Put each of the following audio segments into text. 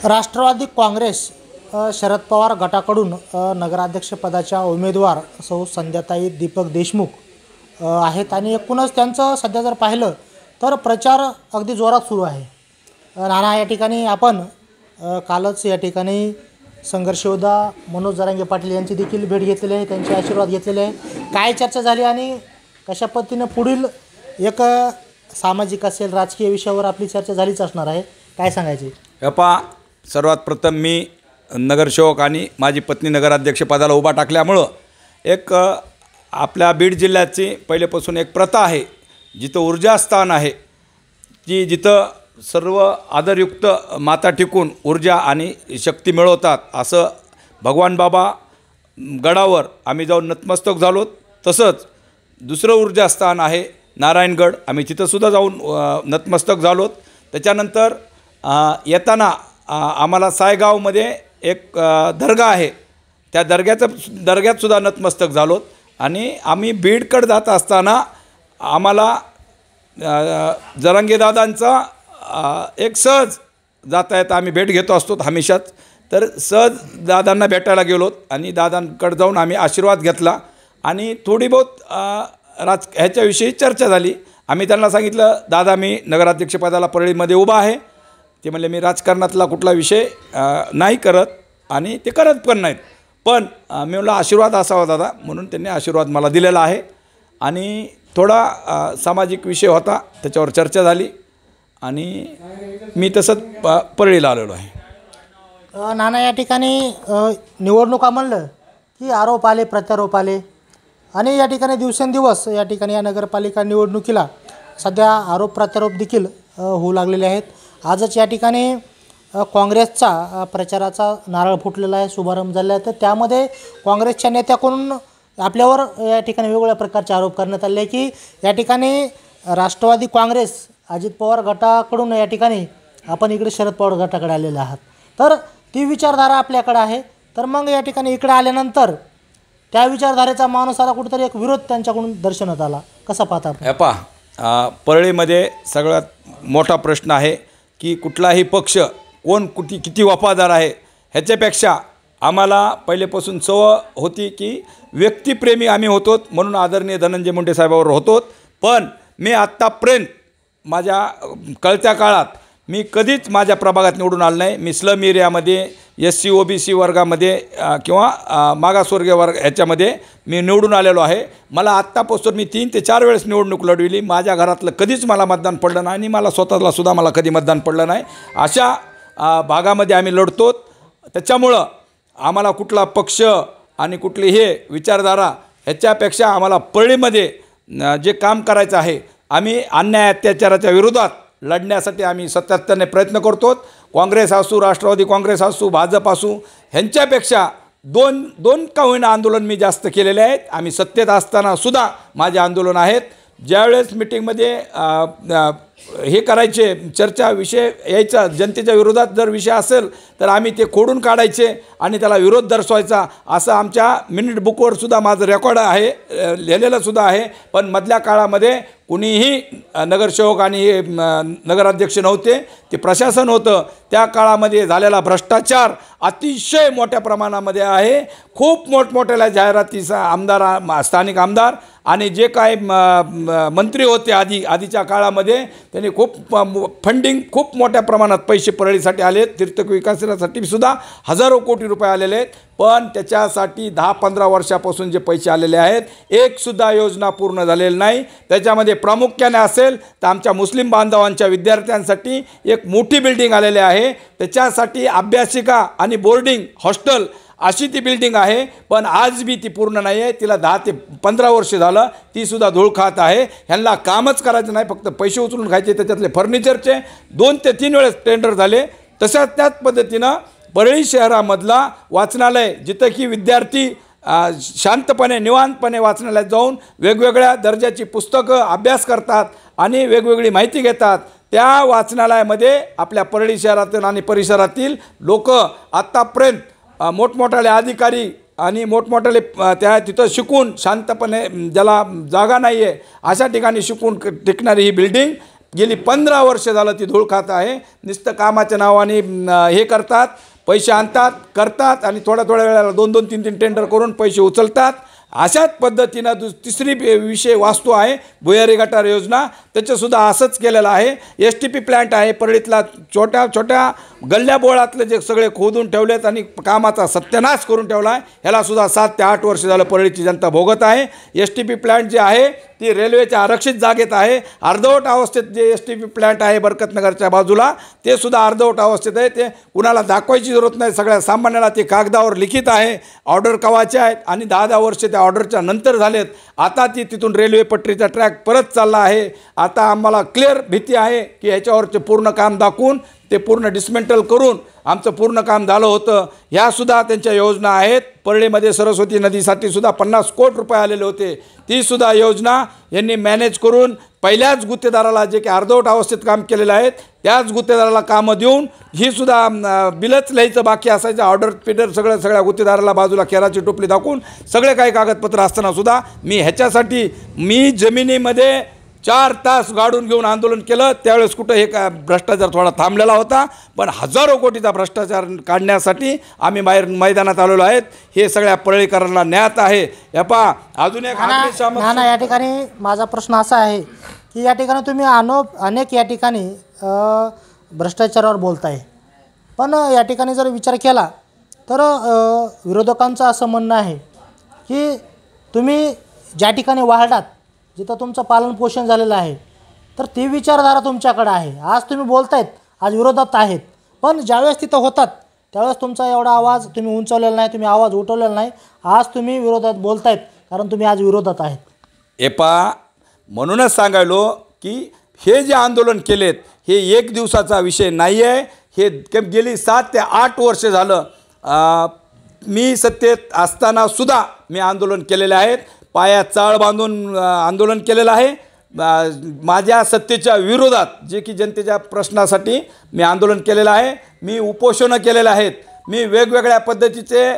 राष्ट्रवादी काँग्रेस शरद पवार गटाकडून नगराध्यक्षपदाच्या उमेदवार सौ संध्याताई दीपक देशमुख आहेत आणि एकूणच त्यांचं सध्या जर पाहिलं तर प्रचार अगदी जोरात सुरू आहे। नाना या ठिकाणी आपण कालच या ठिकाणी संघर्ष योद्धा मनोज जरांगे पाटील यांची देखील भेट घेतलेली आहे, त्यांचे आशीर्वाद घेतलेले आहे। काय चर्चा झाली आणि कशा पद्धतीने पुढील एक सामाजिक असेल राजकीय विषयावर आपली चर्चा झालीच असणार आहे, काय सांगायचे? सर्वात प्रथम मी नगरसेवक आणि माझी पत्नी नगराध्यक्षपदाला उभा टाकल्यामुळं एक आपल्या बीड जिल्ह्याची पहिलेपासून एक प्रथा आहे, जिथं ऊर्जास्थान आहे की जिथं सर्व आदरयुक्त माता टिकून ऊर्जा आणि शक्ती मिळवतात, असं भगवान बाबा गडावर आम्ही जाऊन नतमस्तक झालो। तसंच दुसरं ऊर्जास्थान आहे नारायणगड, आम्ही तिथंसुद्धा जाऊन नतमस्तक झालो। त्याच्यानंतर येताना आम्हाला सायगावमध्ये एक दर्गा आहे, त्या दर्ग्यातसुद्धा नतमस्तक झालो आणि आम्ही बीडकडे जात असताना आम्हाला जरांगेदादांचा एक सहज जाता आम्ही भेट घेतो असतो हमेशाच, तर सहज दादांना भेटायला गेलो आणि दादांकडे जाऊन आम्ही आशीर्वाद घेतला आणि थोडी बहुत ह्याच्याविषयी चर्चा झाली। आम्ही त्यांना सांगितलं, दादा मी नगराध्यक्षपदाला परळीमध्ये उभा आहे। ते म्हणले मी राजकारणातला कुठला विषय नाही करत आणि ते करत पण नाहीत, पण मी म्हणलं आशीर्वाद असावा दादा, म्हणून त्यांनी आशीर्वाद मला दिलेला आहे आणि थोडा सामाजिक विषय होता त्याच्यावर चर्चा झाली आणि मी तसंच परळीला आलेलो आहे। नाना या ठिकाणी निवडणुका म्हणलं की आरोप आले प्रत्यारोप आले आणि या ठिकाणी दिवसेंदिवस या ठिकाणी या नगरपालिका निवडणुकीला सध्या आरोप प्रत्यारोप देखील होऊ लागलेले आहेत। आजच या ठिकाणी काँग्रेसचा प्रचाराचा नारळ फुटलेला आहे, शुभारंभ झालेला आहे, तर त्यामध्ये काँग्रेसच्या नेत्याकडून आपल्यावर या ठिकाणी वेगवेगळ्या प्रकारचे आरोप करण्यात आले की या ठिकाणी राष्ट्रवादी काँग्रेस अजित पवार गटाकडून या ठिकाणी आपण इकडे शरद पवार गटाकडे आलेले आहात, तर ती विचारधारा आपल्याकडे आहे, तर मग या ठिकाणी इकडे आल्यानंतर त्या विचारधारेचा माणूस आला, कुठेतरी एक विरोध त्यांच्याकडून दर्शनात आला, कसा पाहता? परळीमध्ये सगळ्यात मोठा प्रश्न आहे की कुठलाही पक्ष कोण किती वफादार आहे ह्याच्यापेक्षा आम्हाला पहिलेपासून सवय होती की व्यक्तिप्रेमी आम्ही होतो, म्हणून आदरणीय धनंजय मुंडे साहेबांवर होतो। पण मी आत्तापर्यंत माझ्या कळत्या काळात मी कधीच माझ्या प्रभागात निवडून आलो नाही। मी स्लम एरियामध्ये SC OBC वर्गामध्ये किंवा मागासवर्गीय वर्ग ह्याच्यामध्ये मी निवडून आलेलो आहे। मला आत्तापासून मी 3 ते 4 वेळेस निवडणूक लढविली, माझ्या घरातलं कधीच मला मतदान पडलं नाही आणि मला स्वतःलासुद्धा मला कधी मतदान पडलं नाही। अशा भागामध्ये आम्ही लढतो, त्याच्यामुळं आम्हाला कुठला पक्ष आणि कुठली हे विचारधारा ह्याच्यापेक्षा आम्हाला परळीमध्ये जे काम करायचं आहे, आम्ही अन्याय अत्याचाराच्या विरोधात लढण्यासाठी आम्ही सातत्याने प्रयत्न करतो। काँग्रेस असू, राष्ट्रवादी काँग्रेस असू, भाजप असू, ह्यांच्यापेक्षा दोन का होईना आंदोलन मी जास्त केलेले आहेत। आम्ही सत्तेत असतानासुद्धा माझे आंदोलन आहेत। ज्यावेळेस मिटिंगमध्ये हे करायचे चर्चा विषय यायचा, जनतेच्या विरोधात जर विषय असेल तर आम्ही ते खोडून काढायचे आणि त्याला विरोध दर्शवायचा, असं आमच्या मिनिट बुकवर सुद्धा माझं रेकॉर्ड आहे, लिहिलेलं सुद्धा आहे। पण मधल्या काळामध्ये कुणीही नगरसेवक आणि हे नगराध्यक्ष नव्हते, ते प्रशासन होतं। त्या काळामध्ये झालेला भ्रष्टाचार अतिशय मोठ्या प्रमाणामध्ये आहे। खूप मोठमोठ्या जाहिरातीचा आमदार, स्थानिक आमदार आणि जे काय मंत्री होते आधीच्या काळामध्ये, त्यांनी खूप फंडिंग खूप मोठ्या प्रमाणात पैसे परळीसाठी आले, तीर्थक विकासासाठी सुद्धा हजारो कोटी रुपये आलेले आहेत। पण त्याच्यासाठी 10-15 वर्षापासून जे पैसे आलेले आहेत, एकसुद्धा योजना पूर्ण झालेली नाही। त्याच्यामध्ये प्रामुख्याने असेल तर आमच्या मुस्लिम बांधवांच्या विद्यार्थ्यांसाठी एक मोठी बिल्डिंग आलेली आहे, त्याच्यासाठी अभ्यासिका आणि बोर्डिंग हॉस्टेल अशी ती बिल्डिंग आहे, पण आज बी ती पूर्ण नाही आहे। तिला 10 ते 15 वर्ष झालं, तीसुद्धा धूळ खात आहे। ह्यांना कामच करायचं नाही, फक्त पैसे उचलून खायचे। त्याच्यातले फर्निचरचे 2 ते 3 वेळेस टेंडर झाले। त्याच पद्धतीनं परळी शहरामधला वाचनालय, जिथं की विद्यार्थी शांतपणे निवांतपणे वाचनालयात जाऊन वेगवेगळ्या दर्जाची पुस्तकं अभ्यास करतात आणि वेगवेगळी माहिती घेतात, त्या वाचनालयामध्ये आपल्या परळी शहरातील आणि परिसरातील लोक आत्तापर्यंत मोठमोठाले अधिकारी आणि मोठमोठाले त्या तिथं शिकून शांतपणे ज्याला जागा नाही आहे अशा ठिकाणी शिकून टिकणारी ही बिल्डिंग गेली 15 वर्ष झालं ती धूळ खात आहे. नुसतं कामाच्या नावाने हे करतात, पैसे आणतात, करतात आणि थोड्या वेळाला 2-2, 3-3 टेंडर करून पैसे उचलतात. अशाच पद्धतीनं तिसरी विषय वास्तू आहे भुयारी गटार योजना, त्याचंसुद्धा असंच केलेलं आहे. STP प्लॅन्ट आहे परळीतला, छोट्या गल्ल्या बोळातले जे सगळे खोदून ठेवलेत आणि कामाचा सत्यानाश करून ठेवला आहे. ह्यालासुद्धा 7 ते 8 वर्ष झालं परळीची जनता भोगत आहे. STP प्लॅन्ट जे आहे ती रेल्वेच्या आरक्षित जागेत आहे. अर्धवट अवस्थेत जे STP प्लॅन्ट आहे बरकतनगरच्या बाजूला ते सुद्धा अर्धवट अवस्थेत आहे. ते कुणाला दाखवायची जरूरत नाही, सगळ्या सामान्याला ते कागदावर लिखित आहे. ऑर्डर कवाचे आहेत आणि 10-10 वर्ष त्या ऑर्डरच्या नंतर झालेत. आता ती तिथून रेल्वे पटरीचा ट्रॅक परत चालला आहे. आता आम्हाला क्लिअर भीती आहे की ह्याच्यावरचे पूर्ण काम दाखवून ते पूर्ण डिस्मेंटल करून आमचं पूर्ण काम झालं होतं. ह्यासुद्धा त्यांच्या योजना आहेत. परळीमध्ये सरस्वती नदीसाठी सुद्धा 50 कोटी रुपये आलेले होते. तीसुद्धा योजना यांनी मॅनेज करून पहिल्याच गुत्तेदाराला जे की अर्धवट अवस्थेत काम केलेलं आहे त्याच गुत्तेदाराला कामं देऊन ही सुद्धा बिलच लिहायचं बाकी असायचं. ऑर्डर पिडर सगळ्या गुत्तेदाराला बाजूला केराची टोपली दाखवून सगळे काही कागदपत्र असतानासुद्धा ह्याच्यासाठी मी जमिनीमध्ये 4 तास गाडून घेऊन आंदोलन केलं. त्यावेळेस कुठं हे का भ्रष्टाचार थोडा थांबलेला होता, पण हजारो कोटीचा भ्रष्टाचार काढण्यासाठी आम्ही बाहेर मैदानात आलेलो आहेत. हे सगळ्या परळीकरांना ज्ञात आहे. या पहा अजून एक नाना, या ठिकाणी माझा प्रश्न असा आहे की या ठिकाणी तुम्ही अनेक या ठिकाणी भ्रष्टाचारावर बोलताय, पण या ठिकाणी जर विचार केला तर विरोधकांचं असं म्हणणं आहे की तुम्ही ज्या ठिकाणी वाढात जिथं तुमचं पालनपोषण झालेलं आहे तर ती विचारधारा तुमच्याकडे आहे. आज तुम्ही बोलतायत, आज विरोधात आहेत, पण ज्यावेळेस तिथं होतात त्यावेळेस तुमचा एवढा आवाज तुम्ही उंचावलेला नाही, तुम्ही आवाज उठवलेला नाही. आज तुम्ही विरोधात बोलतायत कारण तुम्ही आज विरोधात आहेत. म्हणूनच सांगायलो की हे जे आंदोलन केलेत हे एक दिवसाचा विषय नाही आहे. हे गेली 7 ते 8 वर्ष झालं मी सत्तेत असतानासुद्धा मी आंदोलन केलेले आहेत. पायात चाळ बांधून आंदोलन केलेलं आहे. माझ्या सत्तेच्या विरोधात जे की जनतेच्या प्रश्नासाठी मी आंदोलन केलेलं आहे. मी उपोषणं केलेलं आहेत. मी वेगवेगळ्या पद्धतीचे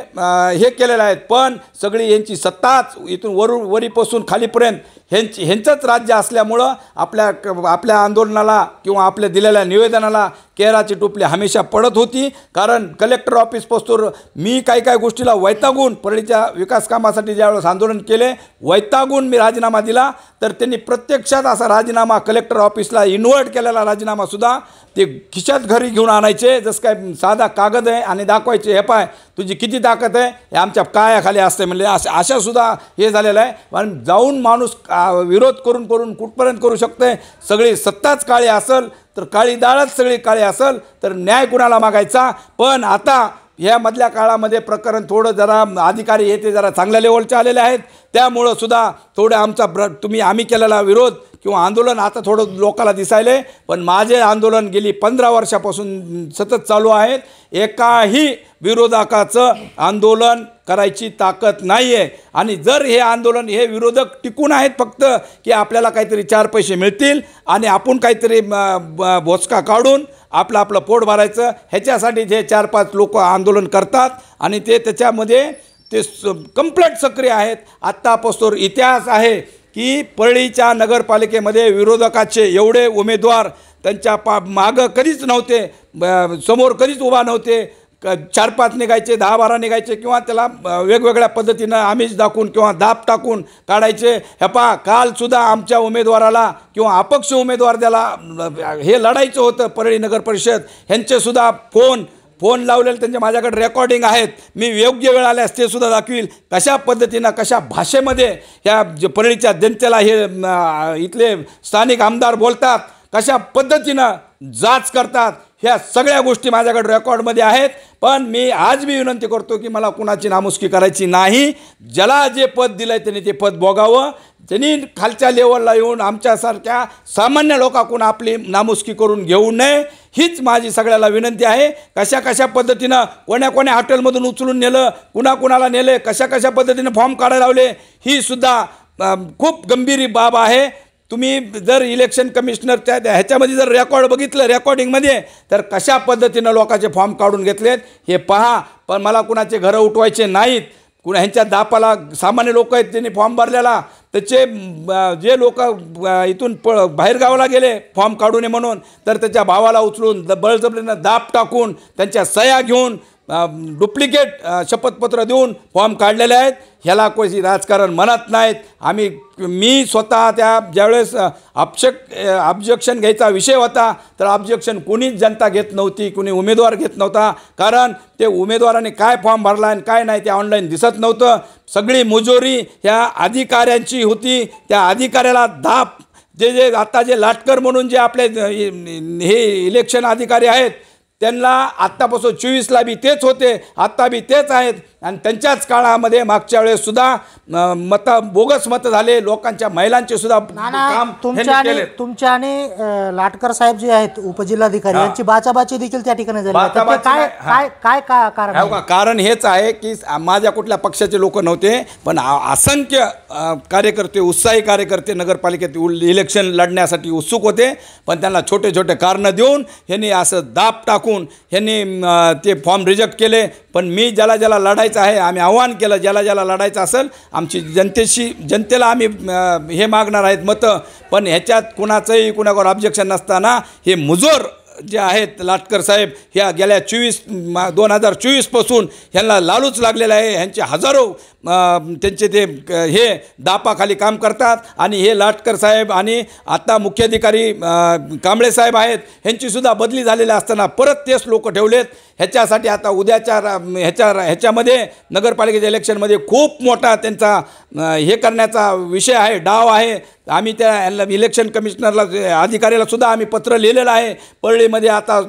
हे केलेलं आहेत. पण सगळी यांची सत्ताच इथून वरीपासून खालीपर्यंत ह्यांचंच राज्य असल्यामुळं आपल्या आंदोलनाला किंवा आपल्या दिलेल्या निवेदनाला केराची टोपली हमेशा पडत होती. कारण कलेक्टर ऑफिसपासून मी काही गोष्टीला वैतागून परळीच्या विकास कामासाठी ज्यावेळेस आंदोलन केले वैतागून मी राजीनामा दिला, तर त्यांनी प्रत्यक्षात असा राजीनामा कलेक्टर ऑफिसला इन्व्हर्ट केलेला राजीनामासुद्धा ते खिशात घरी घेऊन आणायचे. जसं काय साधा कागद आहे आणि दाखवायचे, हे पाय तुझी किती ताकद आहे, हे आमच्या कायाखाली असते म्हणले. अशासुद्धा हे झालेलं आहे. पण जाऊन माणूस विरोध करून कुठपर्यंत करू शकते. सगळी सत्ताच काळी असेल तर काळी डाळच सगळी काळी असेल तर न्याय कुणाला मागायचा. पण आता ह्या मधल्या काळामध्ये प्रकरण थोडं जरा अधिकारी येते जरा चांगल्या लेवलचे आलेले आहेत. त्यामुळं सुद्धा थोडं आम्ही केलेला विरोध किंवा आंदोलन आता थोडं लोकाला दिसायले. पण माझे आंदोलन गेली 15 वर्षापासून सतत चालू आहेत. एकाही विरोधकाचं आंदोलन करायची ताकद नाही आहे. आणि जर हे आंदोलन हे विरोधक टिकून आहेत फक्त की आपल्याला काहीतरी 4 पैसे मिळतील आणि आपण काहीतरी बोचका काढून आपलं पोट भरायचं, ह्याच्यासाठी जे 4-5 लोक आंदोलन करतात आणि त्याच्यामध्ये ते कंप्लीट सक्रिय आहेत. आत्तापासून इतिहास आहे की परळीच्या नगरपालिकेमध्ये विरोधकाचे एवढे उमेदवार त्यांच्या मागं कधीच नव्हते, समोर कधीच उभा नव्हते. 4-5 निघायचे, 10-12 निघायचे किंवा त्याला वेगवेगळ्या पद्धतीनं आमिष दाखवून किंवा दाब टाकून काढायचे. कालसुद्धा आमच्या उमेदवाराला किंवा अपक्ष उमेदवार त्याला हे लढायचं होतं परळी नगर परिषद, ह्यांचेसुद्धा फोन लावलेले त्यांच्या माझ्याकडे रेकॉर्डिंग आहेत. मी योग्य वेळ आल्यास ते सुद्धा दाखवील कशा पद्धतीनं कशा भाषेमध्ये ह्या परळीच्या जनतेला हे इथले स्थानिक आमदार बोलतात, कशा पद्धतीनं जाच करतात, ह्या सगळ्या गोष्टी माझ्याकडे रेकॉर्डमध्ये आहेत. पण मी आज मी विनंती करतो की मला कुणाची नामुष्की करायची नाही. ज्याला जे पद दिलं आहे त्यांनी ते पद भोगावं. त्यांनी खालच्या लेवलला येऊन आमच्यासारख्या सामान्य लोकांकडून आपली नामुष्की करून घेऊ नये, हीच माझी सगळ्याला विनंती आहे. कशा पद्धतीनं कोण्या हॉटेलमधून उचलून नेलं, कुणाला नेले, कशा पद्धतीनं फॉर्म काढायला लावले, ही सुद्धा खूप गंभीर बाब आहे. तुम्ही जर इलेक्शन कमिशनरच्या ह्याच्यामध्ये जर रेकॉर्ड बघितलं रेकॉर्डिंगमध्ये तर कशा पद्धतीनं लोकांचे फॉर्म काढून घेतलेत हे पहा. पण मला कुणाचे घरं उठवायचे नाहीत. कुणा ह्यांच्या दापाला सामान्य लोक आहेत त्यांनी फॉर्म भरलेला, त्याचे जे लोक इथून बाहेरगावाला गेले फॉर्म काढू नये म्हणून, तर त्याच्या भावाला उचलून बळजबरीनं दाब टाकून त्यांच्या सह्या घेऊन डुप्लिकेट शपथपत्र देऊन फॉर्म काढलेले आहेत. ह्याला कोणी राजकारण म्हणत नाहीत. मी स्वतः त्या ज्यावेळेस ऑब्जेक्शन घ्यायचा विषय होता तर ऑब्जेक्शन कोणीच जनता घेत नव्हती, कोणी उमेदवार घेत नव्हता. कारण ते उमेदवाराने काय फॉर्म भरला आणि काय नाही ते ऑनलाईन दिसत नव्हतं. सगळी मुजोरी ह्या अधिकाऱ्यांची होती. त्या अधिकाऱ्याला दाब जे आता जे लाटकर म्हणून जे आपले हे इलेक्शन अधिकारी आहेत त्यांना आत्तापासून 24ला बी तेच होते, आत्ता बी तेच आहेत. आणि त्यांच्याच काळामध्ये मागच्या वेळेसुद्धा बोगस मतं झाले, लोकांच्या महिलांचे सुद्धा काम तुमच्या आणि लाटकर साहेब जे आहेत उपजिल्हाधिकारी यांची बाचाबाची देखील त्या ठिकाणी झाली. काय कारण? कारण हेच आहे की माझ्या कुठल्या पक्षाचे लोक नव्हते, पण असंख्य कार्यकर्ते, उत्साही कार्यकर्ते नगरपालिकेत इलेक्शन लढण्यासाठी उत्सुक होते. पण त्यांना छोटे छोटे कारणं देऊन ह्यांनी असं दाब टाकून ह्यांनी ते फॉर्म रिजेक्ट केले. पण मी ज्याला ज्याला लढायचं आहे आम्ही आव्हान केलं, ज्याला ज्याला लढायचं असेल आमची जनतेला आम्ही हे मागणार आहेत मतं. पण ह्याच्यात कुणाचंही कुणावर ऑब्जेक्शन नसताना हे मुजोर जे आहेत लाटकर साहेब ह्या गेल्या 2024पासून ह्यांना लालूच लागलेला आहे. ह्यांचे हजारो त्यांचे ते हे दापाखाली काम करतात. आणि हे लाटकर साहेब आणि आता मुख्याधिकारी कांबळे साहेब आहेत ह्यांचीसुद्धा बदली झालेली असताना परत तेच लोक ठेवलेत. ह्याच्यासाठी आता उद्याच्या ह्याच्यामध्ये नगरपालिकेच्या इलेक्शनमध्ये खूप मोठा त्यांचा हे करण्याचा विषय आहे, डाव आहे. आम्ही त्या इलेक्शन कमिशनरला अधिकाऱ्याला सुद्धा आम्ही पत्र लिहिलेलं आहे. परळीमध्ये आता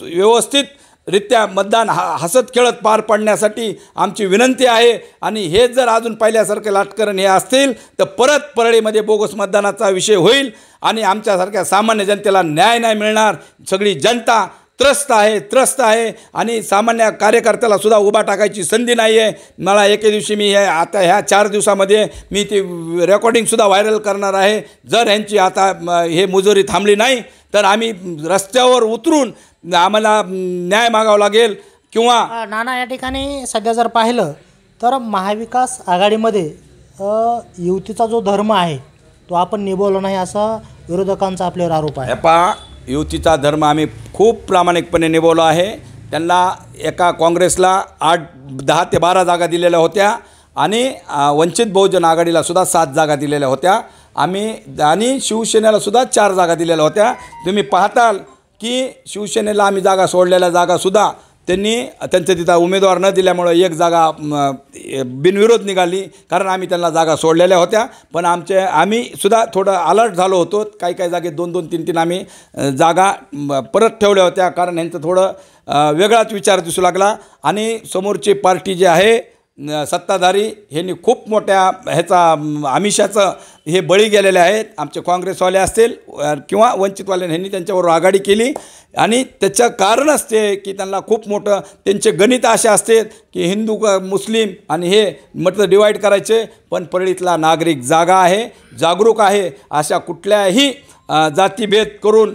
व्यवस्थितरित्या मतदान हसत खेळत पार पाडण्यासाठी आमची विनंती आहे. आणि हे जर अजून पहिल्यासारखे लाटकरण हे असतील तर परत परळीमध्ये बोगस मतदानाचा विषय होईल आणि आमच्यासारख्या सामान्य जनतेला न्याय नाही मिळणार. सगळी जनता त्रस्त आहे आणि सामान्य कार्यकर्त्याला सुद्धा उभा टाकायची संधी नाही आहे. मला एके दिवशी मी आता ह्या 4 दिवसामध्ये मी ती रेकॉर्डिंगसुद्धा व्हायरल करणार आहे. जर ह्यांची आता हे मुजोरी थांबली नाही तर आम्ही रस्त्यावर उतरून आम्हाला न्याय मागावा लागेल. किंवा नाना या ठिकाणी सध्या जर पाहिलं तर महाविकास आघाडीमध्ये युतीचा जो धर्म आहे तो आपण निभवला नाही असा विरोधकांचा आपल्यावर आरोप आहे. युतीचा धर्म आम्ही खूप प्रामाणिकपणे निभवला आहे. त्यांना एका काँग्रेसला 10 ते 12 जागा दिलेल्या होत्या आणि वंचित बहुजन आघाडीला सुद्धा 7 जागा दिलेल्या होत्या. आणि शिवसेनेला सुद्धा 4 जागा दिलेल्या होत्या. तुम्ही पाहताल की शिवसेनेला आम्ही जागा सोडलेल्या जागासुद्धा त्यांचं तिथं उमेदवार न दिल्यामुळं 1 जागा बिनविरोध निघाली, कारण आम्ही त्यांना जागा सोडलेल्या होत्या. पण आम्ही सुद्धा थोडं अलर्ट झालो होतो. काही जागेत 2-2, 3-3 आम्ही जागा परत ठेवल्या होत्या, कारण यांचं थोडं वेगळाच विचार दिसू लागला. आणि समोरची पार्टी जी आहे सत्ताधारी ह्यांनी खूप मोठ्या ह्याचा आमिषाचं हे बळी गेलेले आहेत. आमचे काँग्रेसवाले असतील किंवा वंचितवाल्यांनी ह्यांनी त्यांच्याबरोबर आघाडी केली. आणि त्याचं कारण असते की त्यांना खूप मोठं त्यांचे गणित असे असते की हिंदू मुस्लिम आणि हे म्हटलं डिवाईड करायचे. पण परळीतला नागरिक जागा आहे, जागरूक आहे. अशा कुठल्याही जातीभेद करून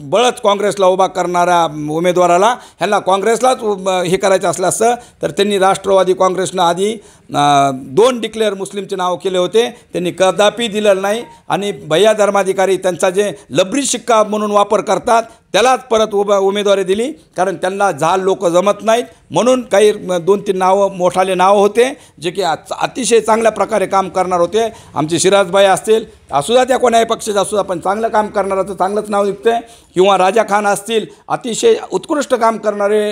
बळच काँग्रेसला उभा करणाऱ्या उमेदवाराला ह्यांना काँग्रेसलाच हे करायचं असलं असतं तर त्यांनी राष्ट्रवादी काँग्रेसनं आधी 2 डिक्लेअर मुस्लिमचे नाव केले होते, त्यांनी कदापि दिलेलं नाही. आणि भैया धर्माधिकारी त्यांचा जे लबरी शिक्का म्हणून वापर करतात त्यालाच परत उमेदवारी दिली, कारण त्यांना झाल लोक जमत नाहीत. म्हणून काही 2-3 नावं मोठाले नावं होते जे की अतिशय चांगल्या प्रकारे काम करणार होते. आमचे शिराजबाई असतील असुद्धा त्या कोणाही पक्षाचा असुद्धा पण चांगलं काम करणाराचं चांगलंच नाव निघतं. किंवा राजा खान असतील अतिशय उत्कृष्ट काम करणारे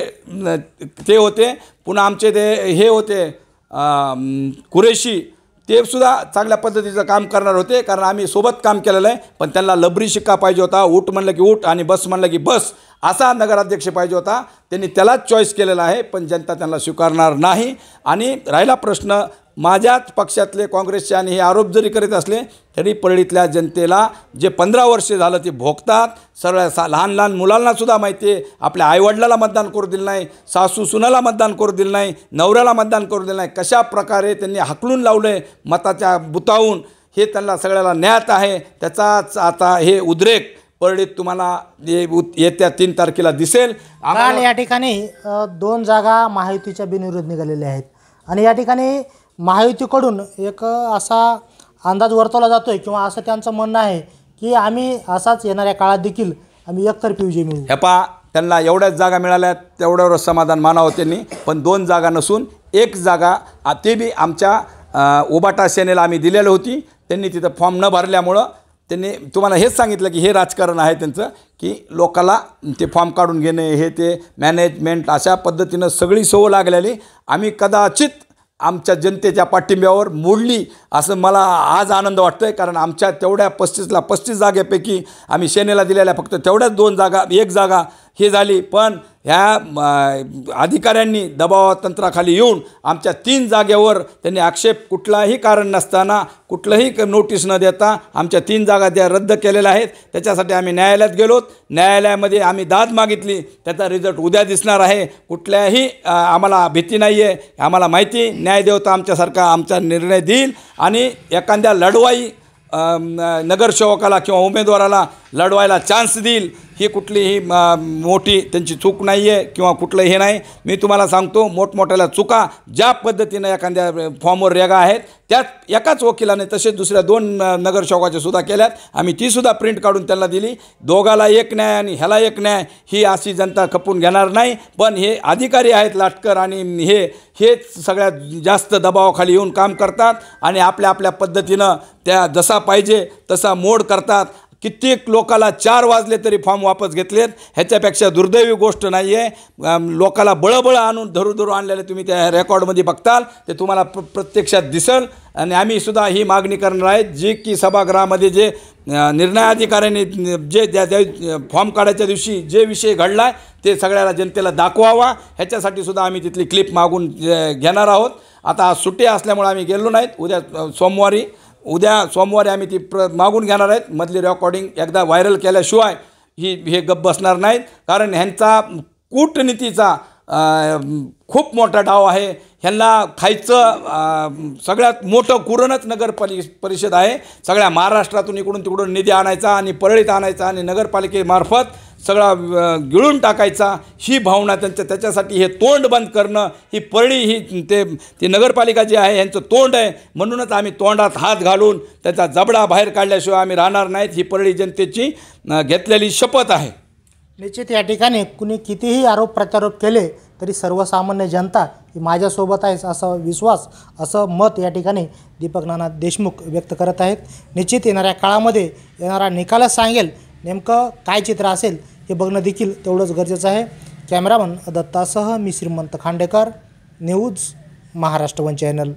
ते होते. पुन्हा आमचे ते हे होते कुरेशी, ते सुद्धा चांगल्या पद्धतीचं काम करणार होते, कारण आम्ही सोबत काम केलेलं आहे. पण त्यांना लबरी शिक्का पाहिजे होता. उठ म्हणलं की उठ आणि बस म्हणलं की बस असा नगराध्यक्ष पाहिजे होता. त्यांनी त्यालाच चॉईस केलेला आहे, पण जनता त्यांना स्वीकारणार नाही. आणि राहिला प्रश्न माझ्याच पक्षातले काँग्रेसचे आणि हे आरोप जरी करीत असले तरी परळीतल्या जनतेला जे 15 वर्षे झालं ते भोगतात. सरळ लहान मुलांनासुद्धा माहिती आहे आपल्या आईवडिलाला मतदान करू दिलं नाही, सासू सुनाला मतदान करू दिलं नाही, नवऱ्याला मतदान करू दिलं नाही. कशा प्रकारे त्यांनी हाकलून लावलं आहे मताच्या बुतावून हे त्यांना सगळ्याला ज्ञात आहे. त्याचाच आता हे उद्रेक परळीत तुम्हाला येत्या 3 तारखेला दिसेल. काल या ठिकाणी 2 जागा महायुतीच्या बिनविरोध निघालेल्या आहेत आणि या ठिकाणी महायुतीकडून एक असा अंदाज वर्तवला जातो आहे किंवा असं त्यांचं म्हणणं आहे की आम्ही असाच येणाऱ्या काळात देखील आम्ही एकतर्फी विजय मिळवू. हे पहा, त्यांना एवढ्याच जागा मिळाल्या तेवढ्यावरच समाधान मानावं त्यांनी, पण 2 जागा नसून 1 जागा ते बी आमच्या उबाटा सेनेला आम्ही दिलेली होती. त्यांनी तिथं फॉर्म न भरल्यामुळं त्यांनी तुम्हाला हेच सांगितलं की हे राजकारण आहे त्यांचं, की लोकाला ते फॉर्म काढून घेणे, हे ते मॅनेजमेंट अशा पद्धतीनं सगळी सवय लागलेली आम्ही कदाचित आमच्या जनतेच्या पाठिंब्यावर मोडली असं मला आज आनंद वाटतो आहे. कारण आमच्या तेवढ्या 35ला 35 जागेपैकी आम्ही सेनेला दिलेल्या फक्त तेवढ्याच 2 जागा, 1 जागा हे झाली. पण ह्या अधिकाऱ्यांनी दबावतंत्राखाली येऊन आमच्या 3 जागेवर त्यांनी आक्षेप कुठलाही कारण नसताना कुठलंही नोटीस न देता आमच्या 3 जागा त्या रद्द केलेल्या आहेत. त्याच्यासाठी आम्ही न्यायालयात गेलोत. न्यायालयामध्ये आम्ही दाद मागितली. त्याचा रिझल्ट उद्या दिसणार आहे. कुठल्याही आम्हाला भीती नाही आहे. आम्हाला माहिती न्यायदेवता आमच्यासारखा आमचा निर्णय देईल आणि एखाद्या लढवाई नगरसेवकाला किंवा उमेदवाराला लढवायला चान्स देईल. ही कुठलीही मोठी त्यांची चूक नाही आहे किंवा कुठलं हे नाही. मी तुम्हाला सांगतो, मोठमोठ्याला चुका ज्या पद्धतीनं एखाद्या फॉर्मवर रेगा आहेत त्याच एकाच वकिलाने तसेच दुसऱ्या 2 नगरसेवकाच्या सुद्धा केल्यात. आम्ही तीसुद्धा प्रिंट काढून त्यांना दिली. दोघाला एक न्याय आणि ह्याला एक न्याय ही अशी जनता खपून घेणार नाही. पण हे अधिकारी आहेत लाटकर आणि हेच सगळ्यात जास्त दबावाखाली येऊन काम करतात आणि आपल्या आपल्या पद्धतीनं त्या जसा पाहिजे तसा मोड करतात. कित्येक लोकाला 4 वाजले तरी फॉर्म वापस घेतलेत. ह्याच्यापेक्षा दुर्दैवी गोष्ट नाही आहे. लोकाला बळबळ आणून धरू आणलेले तुम्ही त्या रेकॉर्डमध्ये बघताल, ते तुम्हाला प्रत्यक्षात दिसेल. आणि आम्हीसुद्धा ही मागणी करणार आहे, जे की सभागृहामध्ये जे निर्णयाधिकाऱ्यांनी जे फॉर्म काढायच्या दिवशी जे विषय घडला आहे ते सगळ्याला जनतेला दाखवावा. ह्याच्यासाठी सुद्धा आम्ही तिथली क्लिप मागून घेणार आहोत. आता सुट्टी असल्यामुळे आम्ही गेलो नाहीत. उद्या सोमवारी आम्ही ती मागून घेणार आहेत. मधली रेकॉर्डिंग एकदा व्हायरल केल्याशिवाय हे गप्प बसणार नाहीत. कारण ह्यांचा कूटनीतीचा खूप मोठा डाव आहे. ह्यांना खायचं सगळ्यात मोठं कुरणच परिषद आहे. सगळ्या महाराष्ट्रातून इकडून तिकडून निधी आणायचा आणि परळीत आणायचा आणि नगरपालिकेमार्फत सगळा गिळून टाकायचा ही भावना त्याच्यासाठी हे तोंड बंद करणं, ही परळी ही ते नगरपालिका जी आहे यांचं तोंड आहे. म्हणूनच आम्ही तोंडात हात घालून त्याचा जबडा बाहेर काढल्याशिवाय आम्ही राहणार नाहीत. ही परळी जनतेची घेतलेली शपथ आहे. निश्चित या ठिकाणी कुणी कितीही आरोप प्रत्यारोप केले तरी सर्वसामान्य जनता ही माझ्यासोबत आहे असा विश्वास, असं मत या ठिकाणी दीपक नाना देशमुख व्यक्त करत आहेत. निश्चित येणाऱ्या काळामध्ये येणारा निकालच सांगेल नेमकं काय चित्र असेल हे बघणं देखील तेवढंच गरजेचं आहे. कॅमेरामन दत्तासह मी श्रीमंत Khandekar, news Maharashtra one channel.